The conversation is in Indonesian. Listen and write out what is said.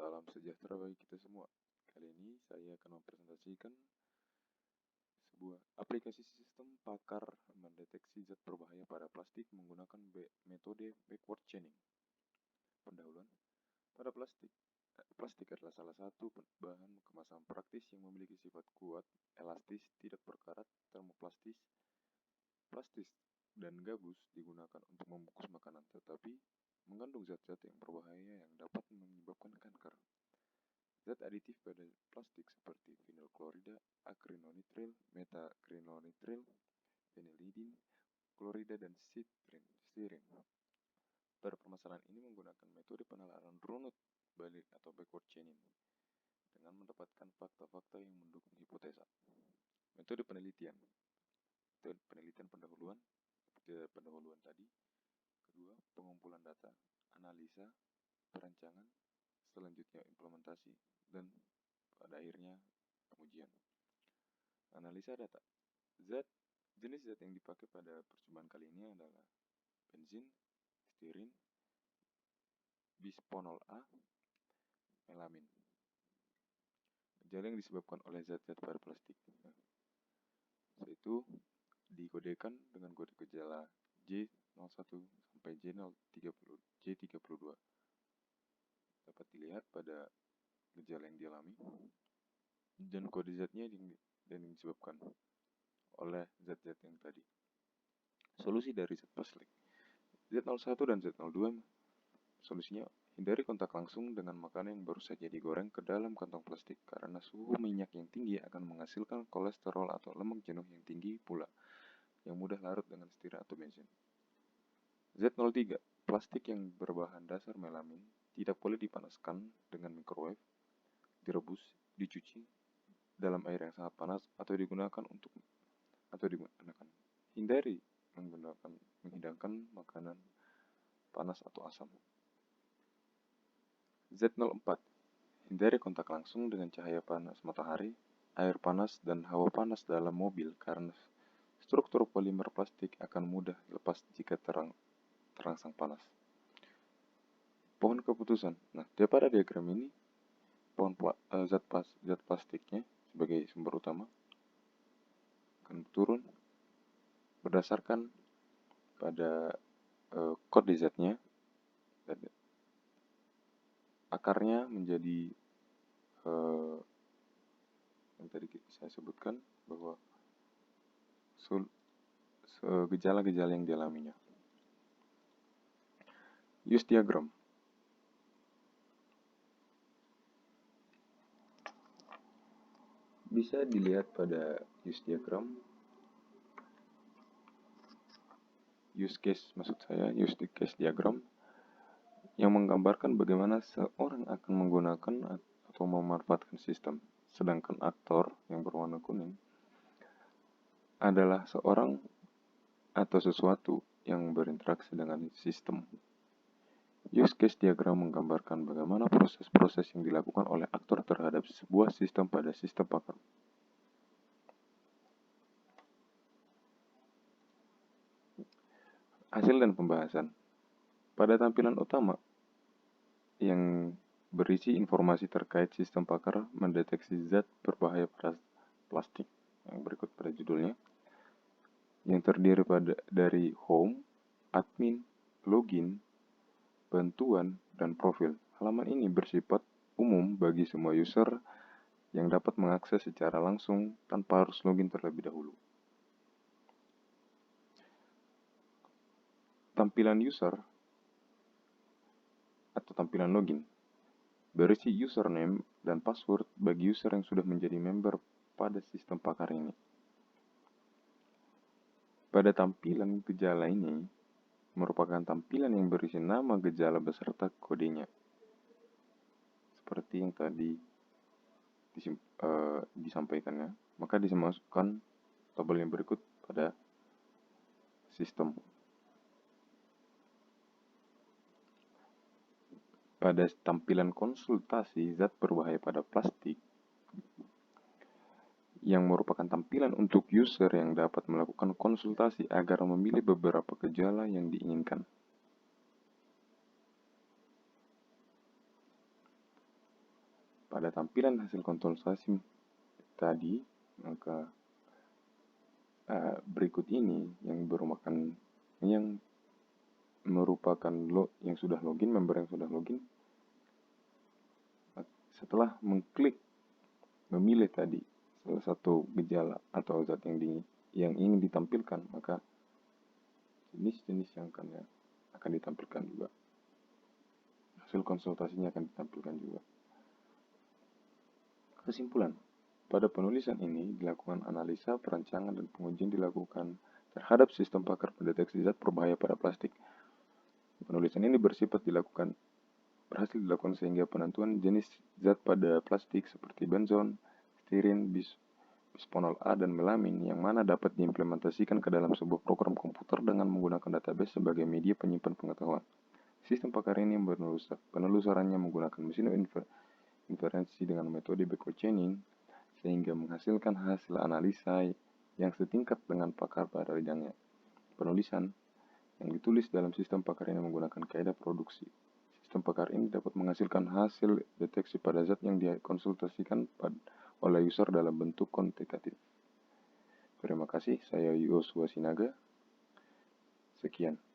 Salam sejahtera bagi kita semua. Kali ini saya akan mempresentasikan sebuah aplikasi sistem pakar mendeteksi zat berbahaya pada plastik menggunakan metode backward chaining. Pendahuluan pada plastik. Plastik adalah salah satu bahan kemasan praktis yang memiliki sifat kuat, elastis, tidak berkarat, termoplastis, plastis, dan gabus digunakan untuk membungkus makanan, tetapi mengandung zat-zat yang berbahaya yang dapat menyebabkan kanker. Zat aditif pada plastik seperti vinyl klorida, akrinonitril, metaakrinonitril, vinylidin, klorida, dan stirin. Pada permasalahan ini menggunakan metode penalaran runut balik atau backward chaining dengan mendapatkan fakta-fakta yang mendukung hipotesa. Metode penelitian pendahuluan seperti pendahuluan tadi. Kedua, pengumpulan data, analisa, perancangan, selanjutnya implementasi, dan pada akhirnya pengujian. Analisa data. Jenis zat yang dipakai pada percobaan kali ini adalah benzin, stirin, bisphenol A, melamin. Gejala yang disebabkan oleh zat-zat pada plastik, yaitu dikodekan dengan kode gejala J01 sampai J32. Dapat dilihat pada gejala yang dialami dan kode zatnya yang disebabkan oleh zat-zat yang tadi. Solusi dari zat plastik Z01 dan Z02. Solusinya, hindari kontak langsung dengan makanan yang baru saja digoreng ke dalam kantong plastik karena suhu minyak yang tinggi akan menghasilkan kolesterol atau lemak jenuh yang tinggi pula, yang mudah larut dengan stirah atau bensin. Z03. Plastik yang berbahan dasar melamin tidak boleh dipanaskan dengan microwave, direbus, dicuci dalam air yang sangat panas atau digunakan. Hindari menghidangkan makanan panas atau asam. Z04. Hindari kontak langsung dengan cahaya panas matahari, air panas, dan hawa panas dalam mobil karena struktur polimer plastik akan mudah lepas jika terangsang panas. Pohon keputusan. Nah, pada diagram ini, zat plastiknya sebagai sumber utama akan turun berdasarkan pada kode zatnya, dan akarnya menjadi yang tadi saya sebutkan bahwa gejala-gejala yang dialaminya. Use diagram. Bisa dilihat pada use diagram. Use case diagram yang menggambarkan bagaimana seorang akan menggunakan atau memanfaatkan sistem. Sedangkan aktor yang berwarna kuning adalah seorang atau sesuatu yang berinteraksi dengan sistem. Use case diagram menggambarkan bagaimana proses-proses yang dilakukan oleh aktor terhadap sebuah sistem pada sistem pakar. Hasil dan pembahasan. Pada tampilan utama yang berisi informasi terkait sistem pakar mendeteksi zat berbahaya pada plastik yang berikut pada judulnya, yang terdiri dari home, admin, login, bantuan, dan profil. Halaman ini bersifat umum bagi semua user yang dapat mengakses secara langsung tanpa harus login terlebih dahulu. Tampilan user atau tampilan login berisi username dan password bagi user yang sudah menjadi member pada sistem pakar ini. Pada tampilan gejala ini merupakan tampilan yang berisi nama gejala beserta kodenya. Seperti yang tadi disampaikannya, maka dimasukkan tabel yang berikut pada sistem. Pada tampilan konsultasi zat berbahaya pada plastik, yang merupakan tampilan untuk user yang dapat melakukan konsultasi agar memilih beberapa gejala yang diinginkan. Pada tampilan hasil konsultasi tadi, maka berikut ini yang merupakan yang sudah login, member yang sudah login. Setelah mengklik memilih tadi salah satu gejala atau zat yang ingin ditampilkan, maka jenis-jenis yang akan ditampilkan juga. Hasil konsultasinya akan ditampilkan juga. Kesimpulan, pada penulisan ini dilakukan analisa, perancangan, dan pengujian dilakukan terhadap sistem pakar pendeteksi zat berbahaya pada plastik. Penulisan ini berhasil dilakukan sehingga penentuan jenis zat pada plastik seperti benzon, stirin, bisphenol A, dan melamin yang mana dapat diimplementasikan ke dalam sebuah program komputer dengan menggunakan database sebagai media penyimpan pengetahuan. Sistem pakar ini penelusurannya menggunakan mesin inferensi dengan metode backward chaining sehingga menghasilkan hasil analisa yang setingkat dengan pakar pada bidangnya. Penulisan yang ditulis dalam sistem pakar ini menggunakan kaidah produksi. Sistem pakar ini dapat menghasilkan hasil deteksi pada zat yang dikonsultasikan oleh user dalam bentuk kuantitatif. Terima kasih, saya Yosua Sinaga. Sekian.